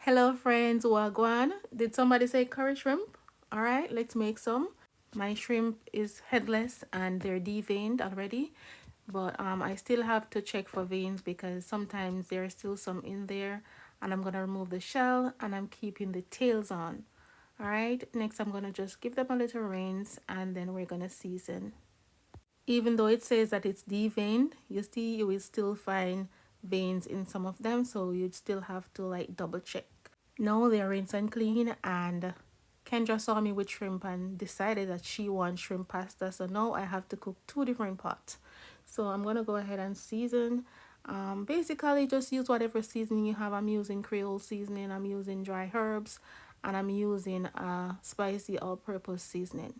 Hello friends, wagwan. Did somebody say curry shrimp? All right, let's make some. My shrimp is headless and they're deveined already, but I still have to check for veins because sometimes there's still some in there, and I'm gonna remove the shell and I'm keeping the tails on. All right, next I'm gonna just give them a little rinse and then we're gonna season. Even though it says that it's deveined, you see you will still find veins in some of them, so you'd still have to like double check. No, they're rinsed and clean, and Kendra saw me with shrimp and decided that she wants shrimp pasta, so now I have to cook two different pots. So I'm gonna go ahead and season. Basically just use whatever seasoning you have. I'm using Creole seasoning, I'm using dry herbs, and I'm using spicy all-purpose seasoning.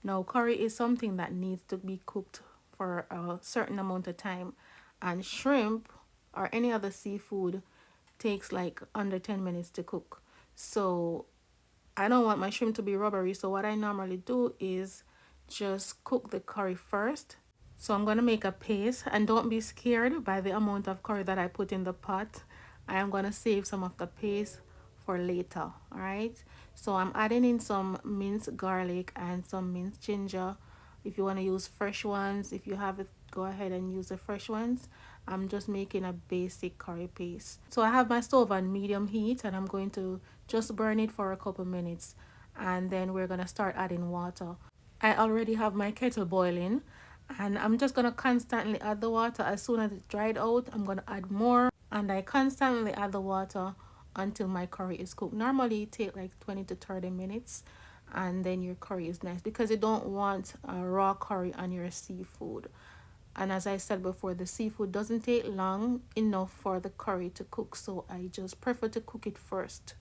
Now curry is something that needs to be cooked for a certain amount of time, and shrimp or any other seafood takes like under 10 minutes to cook. So I don't want my shrimp to be rubbery, so what I normally do is just cook the curry first. So I'm going to make a paste, and don't be scared by the amount of curry that I put in the pot. I am going to save some of the paste for later. All right, so I'm adding in some minced garlic and some minced ginger. If you want to use fresh ones, if you have it, go ahead and use the fresh ones. I'm just making a basic curry paste. So I have my stove on medium heat, and I'm going to just burn it for a couple minutes, and then we're going to start adding water. I already have my kettle boiling, and I'm just going to constantly add the water. As soon as it's dried out, I'm going to add more, and I constantly add the water until my curry is cooked. Normally it take like 20 to 30 minutes, and then your curry is nice because you don't want a raw curry on your seafood. And as I said before, the seafood doesn't take long enough for the curry to cook, so I just prefer to cook it first.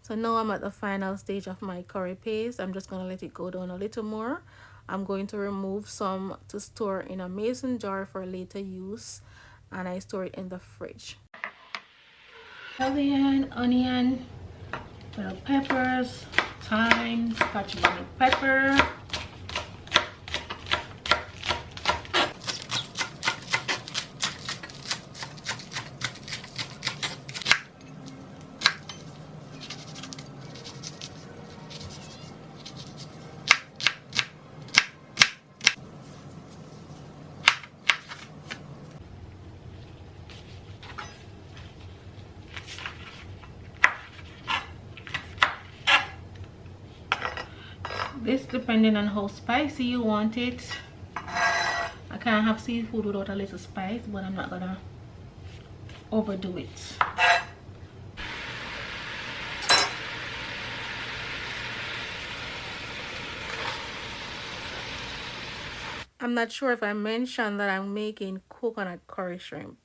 So now I'm at the final stage of my curry paste. I'm just going to let it go down a little more. I'm going to remove some to store in a mason jar for later use, and I store it in the fridge. Scallion, onion, bell peppers, thyme, scotch bonnet pepper. This depending on how spicy you want it. I can't have seafood without a little spice, but I'm not gonna overdo it. I'm not sure if I mentioned that I'm making coconut curry shrimp.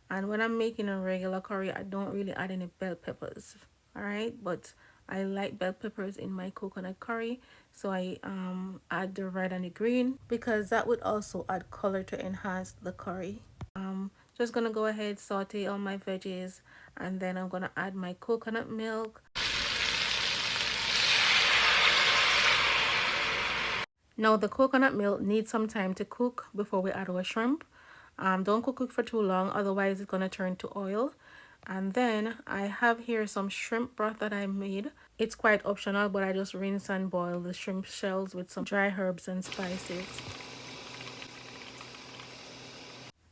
And when I'm making a regular curry, I don't really add any bell peppers. Alright, but I like bell peppers in my coconut curry, so I add the red and the green because that would also add color to enhance the curry. Just gonna go ahead, saute all my veggies, and then I'm gonna add my coconut milk. Now the coconut milk needs some time to cook before we add our shrimp. Don't cook it for too long, otherwise it's gonna turn to oil. And then I have here some shrimp broth that I made. It's quite optional, but I just rinse and boil the shrimp shells with some dry herbs and spices.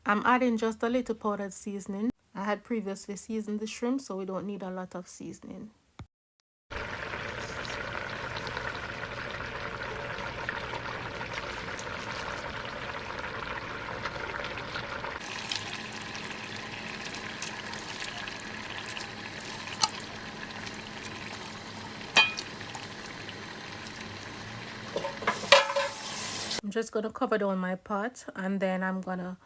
I'm adding just a little powdered seasoning. I had previously seasoned the shrimp, so we don't need a lot of seasoning. I'm just gonna cover down my pot, and then I'm gonna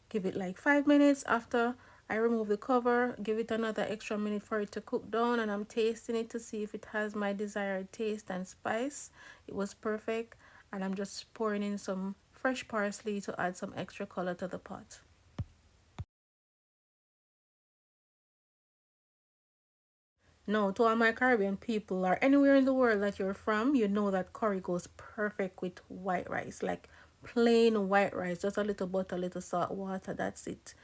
give it like 5 minutes. After I remove the cover, give it another extra minute for it to cook down, and I'm tasting it to see if it has my desired taste and spice. It was perfect, and I'm just pouring in some fresh parsley to add some extra color to the pot. No, to all my Caribbean people or anywhere in the world that you're from, you know that curry goes perfect with white rice, like plain white rice, just a little butter, a little salt, water, that's it.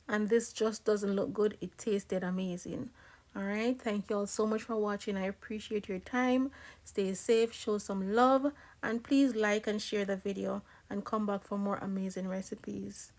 And this just doesn't look good, it tasted amazing. All right, thank you all so much for watching. I appreciate your time. Stay safe, show some love, and please like and share the video and come back for more amazing recipes.